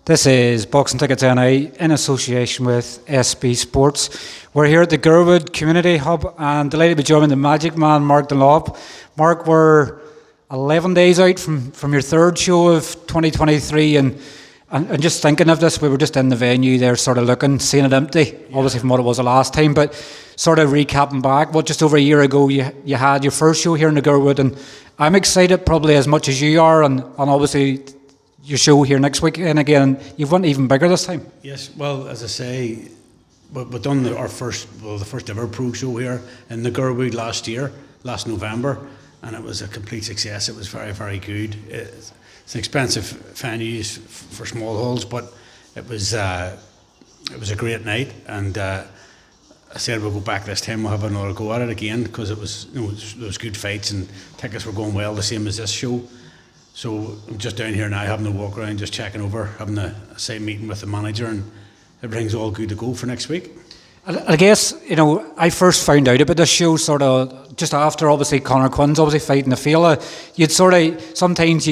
This is Boxing Tickets NI in association with SB Sports. We're here at the Gerwood Community Hub and delighted to be joined by the Magic Man, Mark Dunlop. Mark, we're 11 days out from your third show of 2023 and just thinking of this, we were just in the venue there sort of looking, seeing it empty, obviously from what it was the last time, but sort of recapping back, just over a year ago you had your first show here in the Gerwood, and I'm excited probably as much as you are, and obviously your show here next week and again, you've went even bigger this time. Yes, well, as I say, we've done the first ever pro show here in the Gerwood last November, and it was a complete success. It was very, very good. It's an expensive venue for small halls, but it was a great night, and I said we'll go back this time. We'll have another go at it again because it was, there was good fights and tickets were going well, the same as this show. So I'm just down here now, having a walk around, just checking over, having a site meeting with the manager, and everything's all good to go for next week. I guess, I first found out about this show sort of just after obviously Conor Quinn's obviously fighting the Fela. You'd sort of, sometimes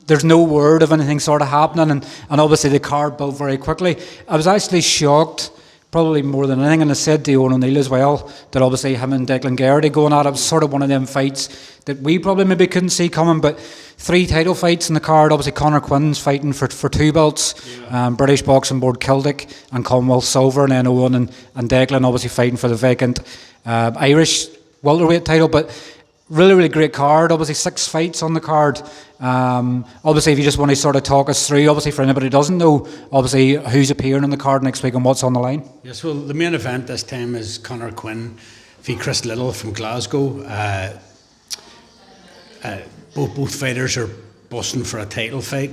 there's no word of anything sort of happening, and obviously the card built very quickly. I was actually shocked, probably more than anything, and I said to Owen O'Neill as well, that obviously him and Declan Geraghty going at it was sort of one of them fights that we probably maybe couldn't see coming, but 3 title fights in the card. Obviously Conor Quinn's fighting for 2 belts, British Boxing Board Celtic and Commonwealth Silver, and then Owen and Declan obviously fighting for the vacant Irish welterweight title, but really great card. Obviously 6 fights on the card. Obviously if you just want to sort of talk us through, obviously for anybody who doesn't know, obviously who's appearing on the card next week and what's on the line. Yes, well, the main event this time is Conor Quinn v Chris Liddell from Glasgow. Both fighters are busting for a title fight,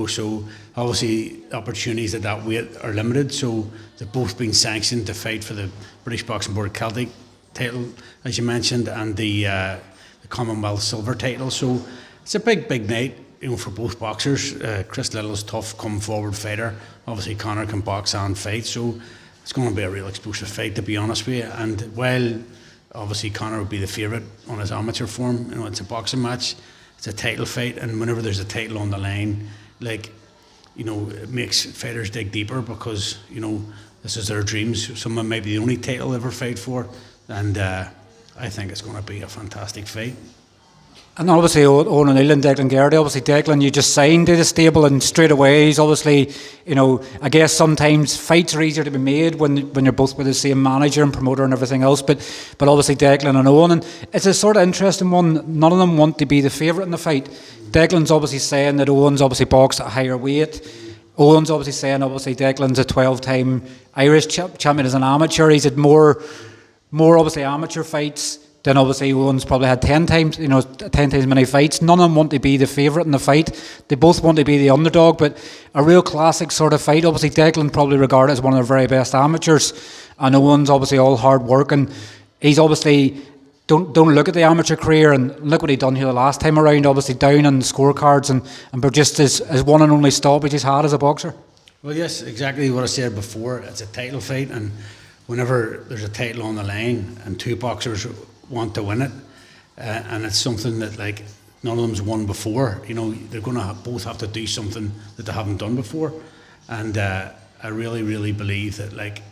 so obviously opportunities at that weight are limited, so they've both been sanctioned to fight for the British Boxing Board Celtic title, as you mentioned, and the Commonwealth Silver title. So it's a big night, for both boxers. Chris Liddell's tough, come forward fighter. Obviously Conor can box and fight, so it's going to be a real explosive fight, to be honest with you. And while obviously Conor would be the favourite on his amateur form, it's a boxing match, it's a title fight, and whenever there's a title on the line, it makes fighters dig deeper because this is their dreams. Someone might be the only title they ever fight for, and I think it's going to be a fantastic fight. And obviously Owen O'Neill and Declan Geraghty, obviously Declan you just signed to the stable, and straight away he's obviously, I guess sometimes fights are easier to be made when you're both with the same manager and promoter and everything else, but obviously Declan and Owen, and it's a sort of interesting one. None of them want to be the favourite in the fight. Declan's obviously saying that Owen's obviously boxed at a higher weight. Owen's obviously saying obviously Declan's a 12-time Irish champion as an amateur. He's had more obviously amateur fights than obviously Owen's probably had 10 times, 10 times many fights. None of them want to be the favourite in the fight. They both want to be the underdog, but a real classic sort of fight. Obviously Declan probably regarded as one of the very best amateurs, and Owen's obviously all hard work, and he's obviously don't look at the amateur career and look what he done here the last time around, obviously down on the scorecards and but just as one and only stoppage he's had as a boxer. Well, yes, exactly what I said before. It's a title fight, and whenever there's a title on the line and 2 boxers want to win it, and it's something that none of them's won before, they're going to both have to do something that they haven't done before, and I really believe that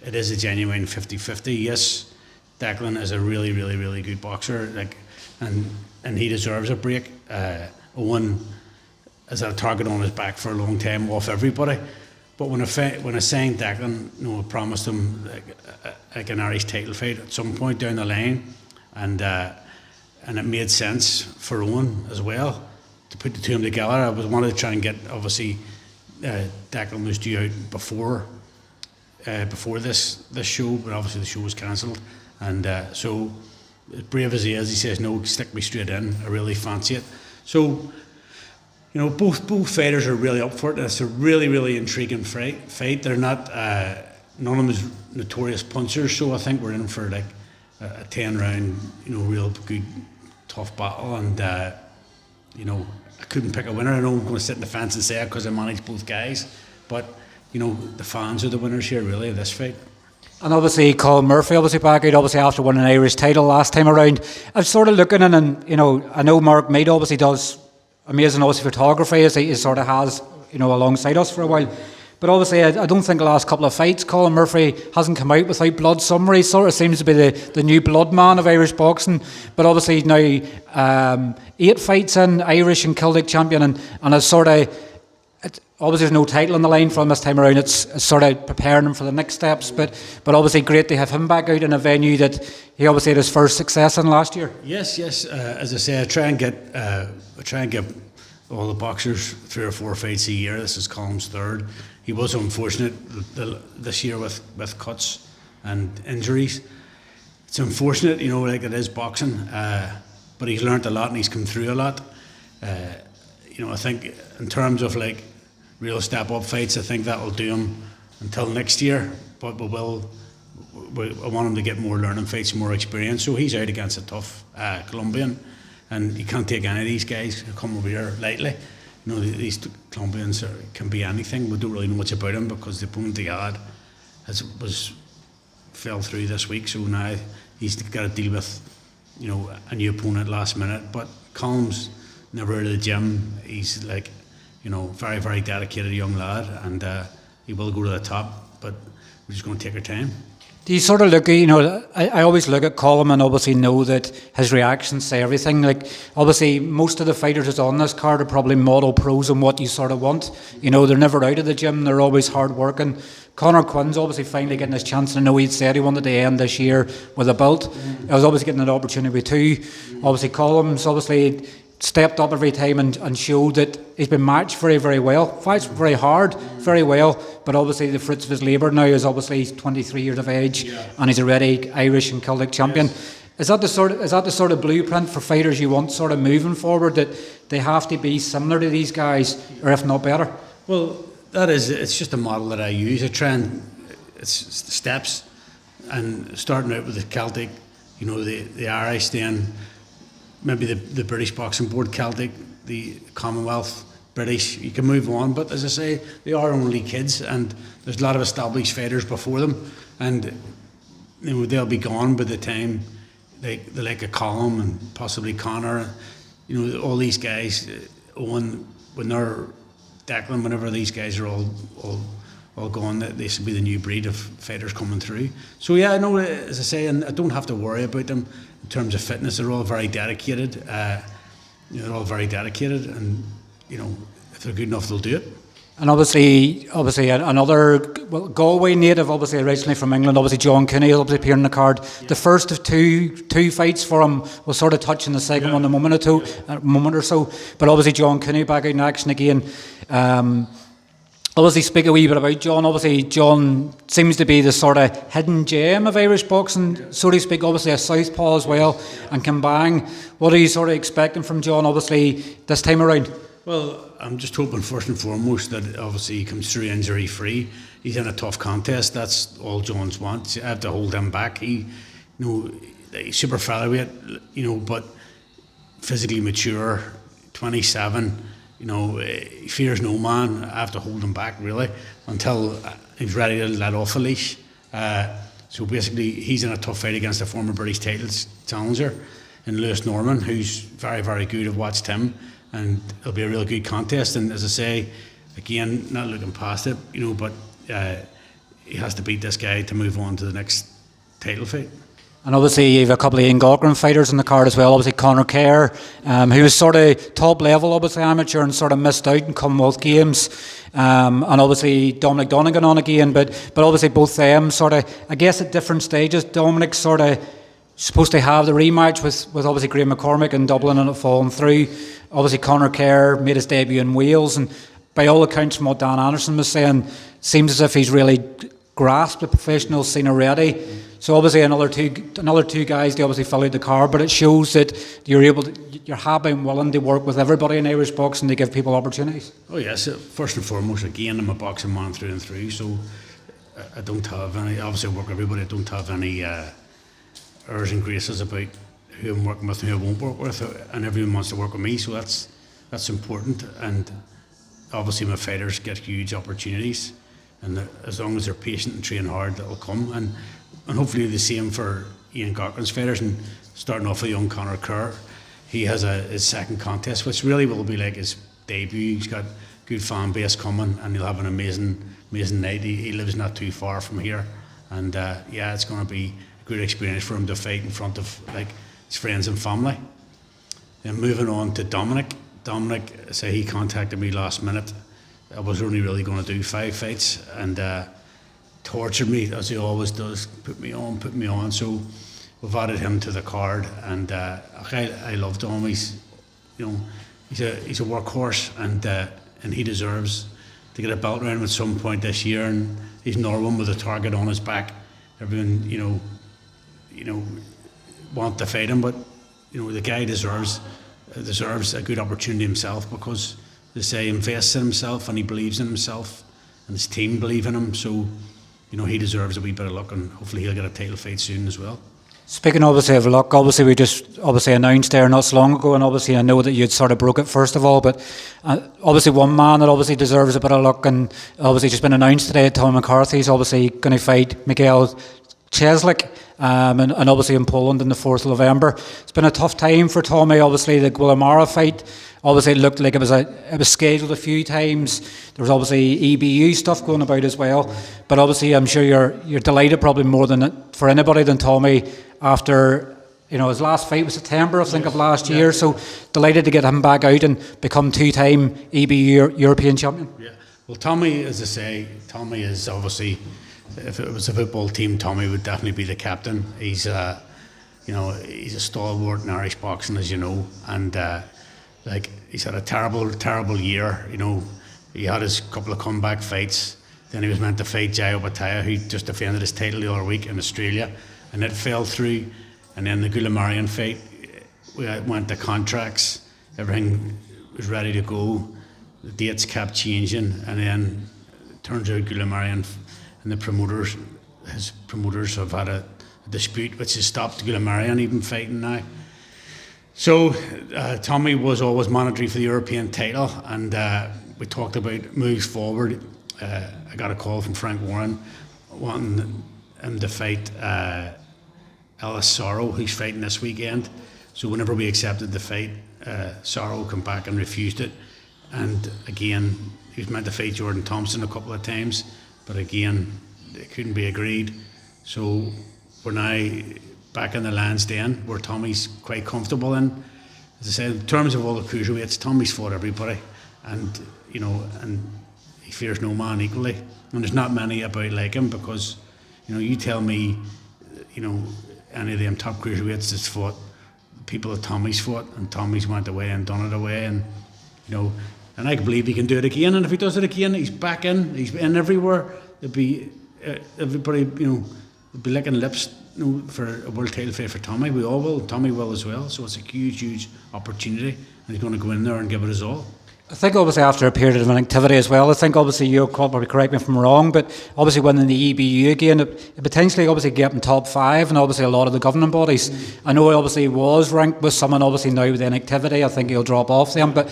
it is a genuine 50-50. Yes, Declan is a really good boxer, and he deserves a break. Owen has had a target on his back for a long time off everybody, but when I signed Declan, I promised him an Irish title fight at some point down the line, and it made sense for Owen as well to put the 2 of them together. I wanted to try and get, obviously Declan was due out before this show, but obviously the show was cancelled, and so as brave as he is, he says no, stick me straight in. I really fancy it. So both fighters are really up for it. It's a really intriguing fight. They're not, none of them is notorious punchers, so I think we're in for a 10-round, real good, tough battle. And I couldn't pick a winner. I know I'm going to sit in the fence and say it because I manage both guys, but the fans are the winners here, really, of this fight. And obviously Colm Murphy back out, obviously after winning an Irish title last time around. I was sort of looking in, and I know Mark Mead obviously does amazing obviously photography, as he sort of has alongside us for a while. But obviously, I don't think the last couple of fights, Colm Murphy hasn't come out without blood somewhere. He sort of seems to be the new blood man of Irish boxing. But obviously now 8 fights in, Irish and Celtic champion, and it's sort of, obviously there's no title on the line for him this time around. It's sort of preparing him for the next steps. But obviously great to have him back out in a venue that he obviously had his first success in last year. Yes. As I say, I try and get all the boxers 3 or 4 fights a year. This is Colm's third. He was unfortunate this year with cuts and injuries. It's unfortunate, like it is boxing, but he's learnt a lot and he's come through a lot. I think in terms of like real step-up fights, I think that will do him until next year. But I want him to get more learning fights, more experience. So he's out against a tough Colombian, and you can't take any of these guys who come over here lightly. These Colombians can be anything. We don't really know much about them because the opponent he had fell through this week. So now he's got to deal with, a new opponent last minute. But Colm's never out of the gym. He's like, very, very dedicated young lad, and he will go to the top. But we're just going to take our time. Do you sort of look at, I always look at Colm and obviously know that his reactions say everything. Like, obviously, most of the fighters that's on this card are probably model pros and what you sort of want. They're never out of the gym, they're always hard working. Conor Quinn's obviously finally getting his chance, and I know he'd said he wanted to end this year with a belt. I was obviously getting an opportunity too. Obviously, Colm's obviously stepped up every time and showed that he's been matched very, very well. Fights very hard, very well, but obviously the fruits of his labour now is obviously he's 23 years of age, and he's already Irish and Celtic champion. Yes. Is that the sort of blueprint for fighters you want sort of moving forward, that they have to be similar to these guys, or if not better? Well, it's just a model that I use. I try and it's steps, and starting out with the Celtic, the Irish, then maybe the British Boxing Board, Celtic, the Commonwealth, British, you can move on. But as I say, they are only kids, and there's a lot of established fighters before them, and they'll be gone by the time like a Colm and possibly Conor, all these guys, Owen, when they're Declan, whenever these guys are all gone, they should be the new breed of fighters coming through. So yeah, I know, as I say, and I don't have to worry about them in terms of fitness. They're all very dedicated. They're all very dedicated, and if they're good enough, they'll do it. And obviously another Galway native, obviously originally from England, obviously John Cooney, obviously appearing on the card. Yeah. The first of two fights for him was sort of touching the second one a moment or so. But obviously John Cooney back out in action again. Obviously speak a wee bit about John. Obviously John seems to be the sort of hidden gem of Irish boxing, so to speak. Obviously a southpaw as well, and can bang. What are you sort of expecting from John, obviously, this time around? Well, I'm just hoping first and foremost that obviously he comes through injury free. He's in a tough contest. That's all John's wants. I have to hold him back. He's super featherweight, but physically mature, 27. He fears no man. I have to hold him back really until he's ready to let off the leash. So basically, he's in a tough fight against a former British title challenger in Lewis Norman, who's very, very good. I've watched him, and it'll be a real good contest. And as I say, again, not looking past it, but he has to beat this guy to move on to the next title fight. And obviously you have a couple of Ian Galgren fighters in the card as well. Obviously Conor Kerr, who was sort of top level, obviously amateur, and sort of missed out in Commonwealth Games. And obviously Dominic Donegan on again, but obviously both them sort of, I guess at different stages. Dominic sort of supposed to have the rematch with obviously Graham McCormick in Dublin, and it fallen through. Obviously Conor Kerr made his debut in Wales, and by all accounts from what Dan Anderson was saying, seems as if he's really grasped the professional scene already. So obviously another two guys, they obviously fill out the card, but it shows that you're happy and willing to work with everybody in Irish boxing to give people opportunities. Oh yes, first and foremost, again, I'm a boxing man through and through, so I don't have any, obviously I work with everybody, I don't have any airs and graces about who I'm working with and who I won't work with, and everyone wants to work with me, so that's important. And obviously my fighters get huge opportunities, and as long as they're patient and train hard, that'll come. And hopefully the same for Ian Galgren's fighters, and starting off with young Conor Kerr. He has his second contest, which really will be like his debut. He's got good fan base coming, and he'll have an amazing night. He lives not too far from here, and it's going to be a good experience for him to fight in front of like his friends and family. Then moving on to Dominic. Dominic, say he contacted me last minute. I was only really going to do 5 fights, and tortured me as he always does. Put me on. So we've added him to the card, and I love Dom. He's a workhorse, and he deserves to get a belt round at some point this year. And he's another one with a target on his back. Everyone, want to fight him, but the guy deserves a good opportunity himself, because they say he invests in himself and he believes in himself, and his team believe in him. So he deserves a wee bit of luck, and hopefully he'll get a title fight soon as well. Speaking obviously of luck, obviously we just announced there not so long ago, and obviously I know that you'd sort of broke it first of all, but obviously one man that obviously deserves a bit of luck, and obviously just been announced today, Tom McCarthy's obviously going to fight Miguel Cieslak, and obviously in Poland on the 4th of November. It's been a tough time for Tommy. Obviously the Guillemara fight, obviously it looked like it was scheduled a few times. There was obviously EBU stuff going about as well, but obviously I'm sure you're delighted probably more than for anybody than Tommy after his last fight was September I think of last year. So delighted to get him back out and become 2-time EBU European champion. Yeah, well, Tommy, as I say, Tommy is obviously, if it was a football team, Tommy would definitely be the captain. He's he's a stalwart in Irish boxing, as you know, and he's had a terrible year. He had his couple of comeback fights. Then he was meant to fight Jai Opataya, who just defended his title the other week in Australia, and it fell through. And then the Guillemarian fight, we went to contracts. Everything was ready to go. The dates kept changing, and then it turns out Guillemarian and his promoters have had a dispute which has stopped Guillemarian even fighting now. So Tommy was always mandatory for the European title, and we talked about moves forward. I got a call from Frank Warren wanting him to fight Ellis Sorrow, who's fighting this weekend. So whenever we accepted the fight, Sorrow came back and refused it. And again, he was meant to fight Jordan Thompson a couple of times, but again, it couldn't be agreed. So we're now back in the Lansdowne, where Tommy's quite comfortable in. As I said, in terms of all the cruiserweights, Tommy's fought everybody, and and he fears no man equally. And there's not many about like him, because you tell me, any of them top cruiserweights that's fought, people that Tommy's fought, and Tommy's went away and done it away, and and I believe he can do it again. And if he does it again, he's back in. He's in everywhere. There'll be everybody, there'll be licking lips for a world title fight for Tommy. We all will. Tommy will as well. So it's a huge opportunity, and he's going to go in there and give it his all. I think obviously after a period of inactivity as well, I think obviously you'll probably correct me if I'm wrong, but obviously winning the EBU again, it potentially obviously get him top 5, and obviously a lot of the governing bodies. I know he obviously was ranked with someone, obviously now with inactivity, I think he'll drop off them, but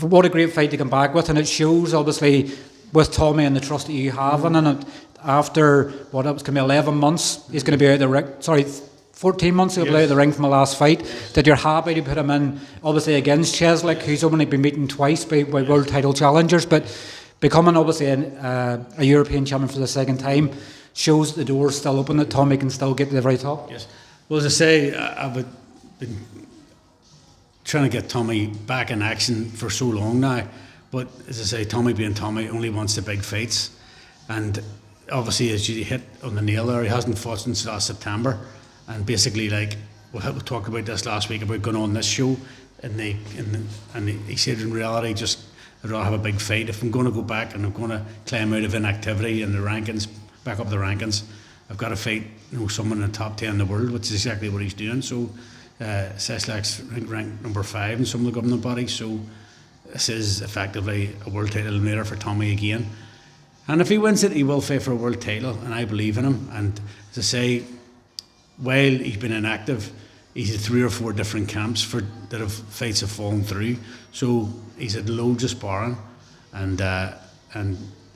what a great fight to come back with, and it shows obviously with Tommy and the trust that you have in it. After it was going to be 11 months, he's going to be out of the ring. 14 months he'll be out of the ring from the last fight. That you're happy to put him in, obviously against Cieslak, who's only been beaten twice by world title challengers, but becoming obviously a European champion for the second time shows the door's still open, that Tommy can still get to the very top. Yes. Well, as I say, I've been trying to get Tommy back in action for so long now, but as I say, Tommy being Tommy only wants the big fights, and obviously as you hit on the nail there, he hasn't fought since last September, and basically we talked about this last week about going on this show, and he said in reality just I'd rather have a big fight. If I'm going to go back and I'm going to climb out of inactivity in the rankings, back up the rankings, I've got to fight someone in the top 10 in the world, which is exactly what he's doing. So Cieslak's ranked number 5 in some of the governing bodies, so this is effectively a world title eliminator for Tommy again. And if he wins it, he will fight for a world title, and I believe in him. And as I say, while he's been inactive, he's had 3 or 4 different camps fights have fallen through. So he's had loads of sparring, and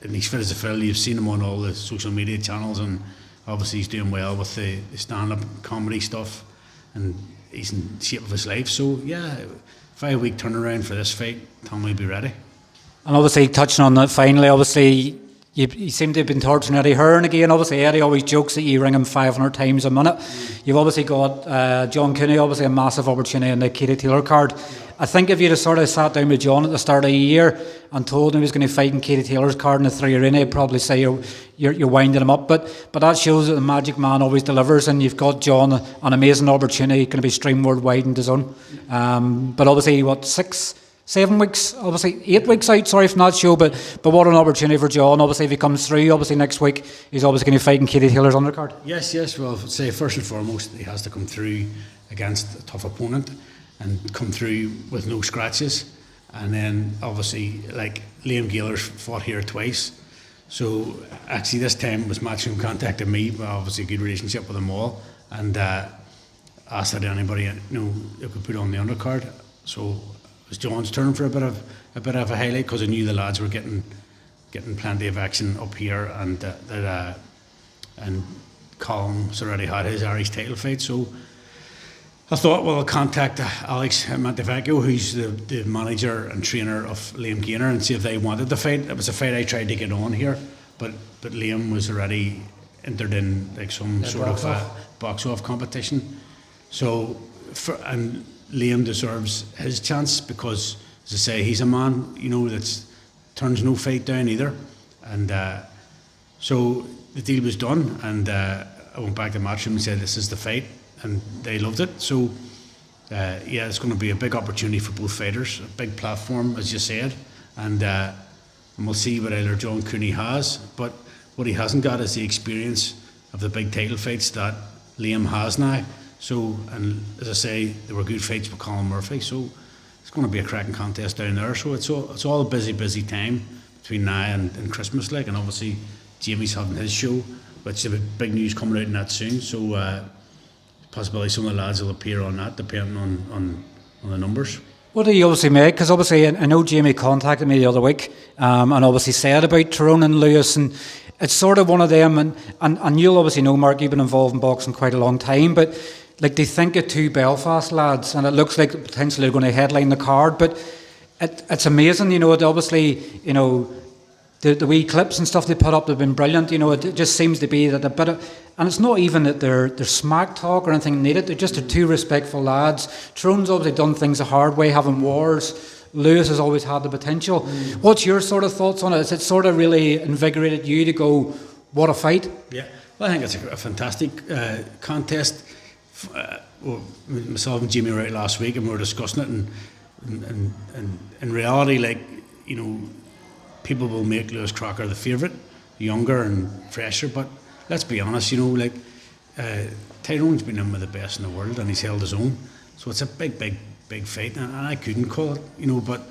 he's fit as a fiddle. You've seen him on all the social media channels, and obviously he's doing well with the stand-up comedy stuff, and he's in shape of his life. So yeah, 5-week turnaround for this fight, Tommy will be ready. And obviously, touching on that finally, obviously, you seem to have been torturing Eddie Hearn again. Obviously, Eddie always jokes that you ring him 500 times a minute. You've obviously got John Cooney, obviously a massive opportunity in the Katie Taylor card. I think if you'd have sort of sat down with John at the start of the year and told him he was going to fight in Katie Taylor's card in the 3 Arena, he'd probably say you're winding him up. But that shows that the Magic Man always delivers, and you've got John an amazing opportunity, going to be streamed worldwide in DAZN. But obviously, 7 weeks, obviously 8 weeks out, sorry, from that show, but what an opportunity for John. Obviously, if he comes through, obviously next week, he's obviously going to fight in Katie Taylor's undercard. Yes, well, I'd say first and foremost, he has to come through against a tough opponent and come through with no scratches. And then, obviously, like Liam Gaylor's fought here twice. So, actually, this time was Matchroom contacted me, but obviously a good relationship with them all, and asked that anybody they could put on the undercard. So, it was John's turn for a bit of a highlight, because I knew the lads were getting plenty of action up here, and and Colm's already had his Irish title fight. So I thought, well, I'll contact Alex Montevecchio, who's the manager and trainer of Liam Gaynor, and see if they wanted the fight. It was a fight I tried to get on here, but Liam was already entered in like some sort of box-off competition. So and Liam deserves his chance, because, as I say, he's a man, that turns no fight down either. And so the deal was done, and I went back to Matchroom and said, this is the fight, and they loved it. So, it's going to be a big opportunity for both fighters, a big platform, as you said, and we'll see what either John Cooney has, but what he hasn't got is the experience of the big title fights that Liam has now. So, and as I say, there were good fights with Colm Murphy, so it's going to be a cracking contest down there. So it's all a busy time between now and Christmas, and obviously Jamie's having his show, which is big news coming out in that soon. So possibly some of the lads will appear on that, depending on the numbers. What do you obviously make? Because obviously I know Jamie contacted me the other week, and obviously said about Tyrone and Lewis, and it's sort of one of them, and you'll obviously know, Mark, you've been involved in boxing quite a long time, but like they think of 2 Belfast lads, and it looks like potentially they're going to headline the card, but it's amazing, obviously, the wee clips and stuff they put up, they've been brilliant, it just seems to be that a bit of, and it's not even that they're smack talk or anything needed, they're just 2 respectful lads. Tyrone's obviously done things the hard way, having wars. Lewis has always had the potential. What's your sort of thoughts on it? Has it sort of really invigorated you to go, what a fight? Yeah, well, I think it's a fantastic contest. Myself and Jamie were out last week and we were discussing it, and in reality, people will make Lewis Crocker the favourite, younger and fresher, but let's be honest, Tyrone's been in with the best in the world and he's held his own, so it's a big fight, and I couldn't call it, but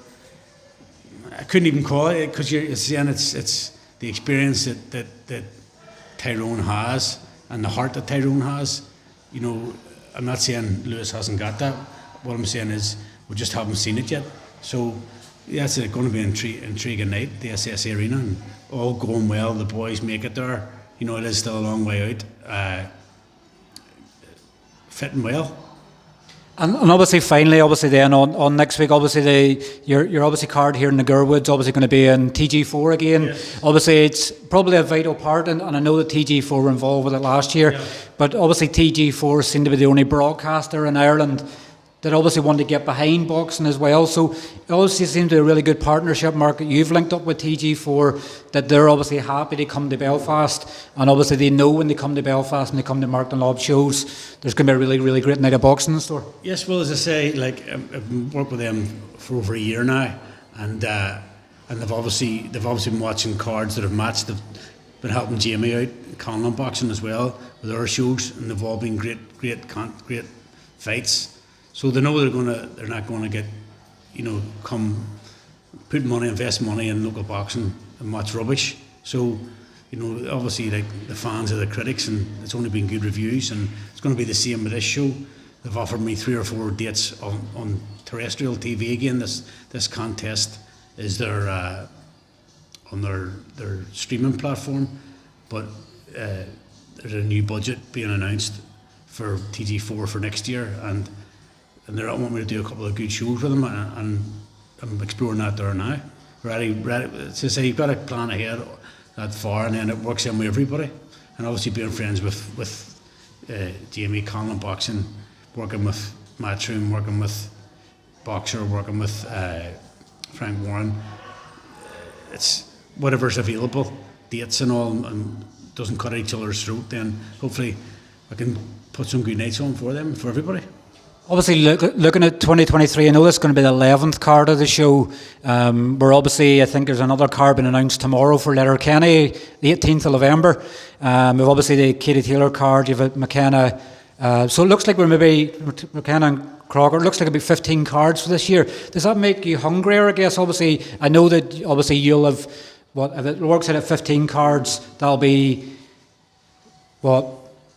I couldn't even call it, because you're saying it's the experience that Tyrone has and the heart that Tyrone has. I'm not saying Lewis hasn't got that. What I'm saying is we just haven't seen it yet. So, it's going to be an intriguing night, the SSA Arena, and all going well. The boys make it there. It is still a long way out. Fitting well. And obviously, finally, then on next week, obviously your obviously card here in the Gerwood's obviously going to be in TG4 again. Yes. Obviously, it's probably a vital part, and I know that TG4 were involved with it last year, yeah. But obviously TG4 seemed to be the only broadcaster in Ireland that obviously wanted to get behind boxing as well. So it obviously seems to be a really good partnership, Mark. You've linked up with TG4, that they're obviously happy to come to Belfast, and obviously they know when they come to Belfast and they come to Mark Dunlop shows, there's going to be a really, really great night of boxing in the store. Yes, well, as I say, I've worked with them for over a year now, and they've obviously been watching cards that have matched. They've been helping Jamie out, Conor boxing as well, with our shows, and they've all been great fights. So they know they're not going to get, come put money, invest money in local boxing and watch rubbish. So, obviously the fans are the critics, and it's only been good reviews, and it's going to be the same with this show. They've offered me 3 or 4 dates on terrestrial TV again. This contest is their on their streaming platform, but there's a new budget being announced for TG4 for next year, and they want me to do a couple of good shows with them, and I'm exploring that there now. ready. To say you've got to plan ahead that far, and then it works in with everybody. And obviously being friends with Jamie Conlon boxing, working with Matchroom, working with Boxer, working with Frank Warren. It's whatever's available, dates and all, and doesn't cut each other's throat. Then hopefully I can put some good nights on for them, for everybody. Obviously, looking at 2023, I know this is going to be the 11th card of the show. We're obviously, I think there's another card being announced tomorrow for Letterkenny, the 18th of November. We've obviously the Katie Taylor card, you've McKenna. So it looks like we're maybe, McKenna and Crocker, it looks like it'll be 15 cards for this year. Does that make you hungrier, I guess? Obviously, I know that obviously you'll have, if it works out at 15 cards, that'll be,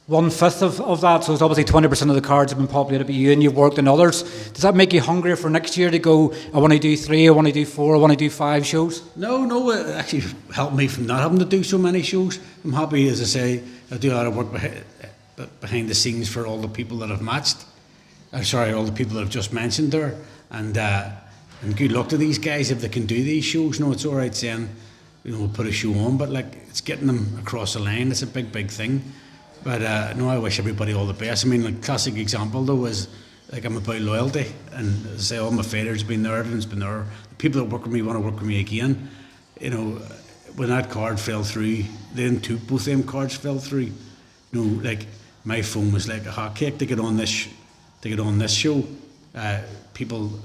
1/5 of that, so it's obviously 20% of the cards have been populated by you and you've worked in others. Does that make you hungrier for next year to go, I want to do 3, I want to do 4, I want to do 5 shows? No, it actually helped me from not having to do so many shows. I'm happy, as I say, I do a lot of work behind the scenes for all the people that I've matched. All the people that I've just mentioned there. And good luck to these guys if they can do these shows. No, it's all right saying, we'll put a show on, but it's getting them across the line. It's a big thing. But no, I wish everybody all the best. I mean, a classic example though is I'm about loyalty, and as I say, all my fighters have been there, everyone's been there. The people that work with me want to work with me again. When that card fell through, both them cards fell through. My phone was like a hotcake to get on this show. People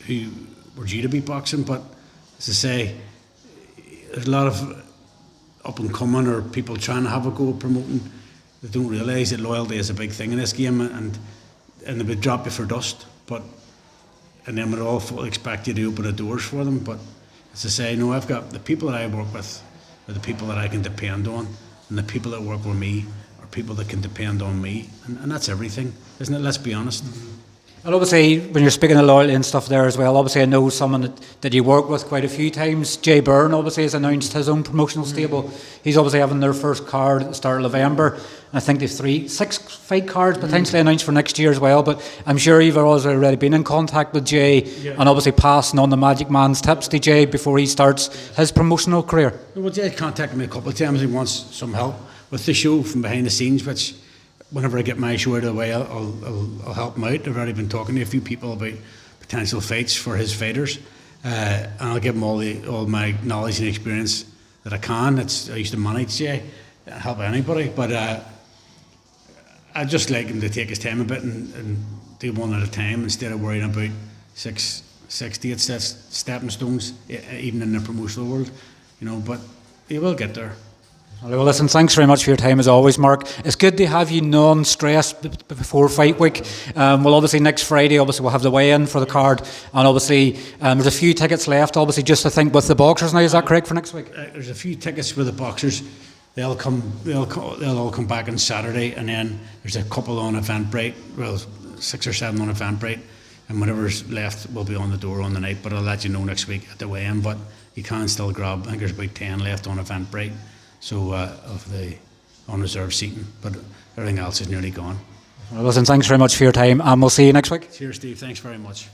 who were due to be boxing, but as I say, there's a lot of up and coming or people trying to have a go at promoting. They don't realise that loyalty is a big thing in this game, and they would drop you for dust. And then we'd all expect you to open the doors for them. But as I say, no, I've got the people that I work with are the people that I can depend on, and the people that work with me are people that can depend on me, and that's everything, isn't it? Let's be honest. And obviously, when you're speaking of loyalty and stuff there as well, obviously I know someone that you work with quite a few times. Byrne obviously has announced his own promotional stable. He's obviously having their first card at the start of November. And I think they've 6 fight cards potentially announced for next year as well. But I'm sure you've already been in contact with Jay, and obviously passing on the Magic Man's tips to Jay before he starts his promotional career. Well, Jay contacted me a couple of times. He wants some help with the show from behind the scenes, which whenever I get my show out of the way, I'll help him out. I've already been talking to a few people about potential fights for his fighters, and I'll give him all my knowledge and experience that I can. I used to manage Jay, help anybody, but I just like him to take his time a bit and do one at a time instead of worrying about 6 dates, that's stepping stones, even in the promotional world, But he will get there. Well, listen, thanks very much for your time as always, Mark. It's good to have you non-stressed before fight week. Well, obviously next Friday, we'll have the weigh-in for the card, and obviously there's a few tickets left, obviously just I think with the boxers now, is that correct for next week? There's a few tickets for the boxers. They'll all come back on Saturday, and then there's a couple on Eventbrite, 6 or 7 on Eventbrite, and whatever's left will be on the door on the night, but I'll let you know next week at the weigh-in. But you can still grab, I think there's about 10 left on Eventbrite. So of the unreserved seating, but everything else is nearly gone. Well, listen, thanks very much for your time, and we'll see you next week. Cheers, Steve. Thanks very much.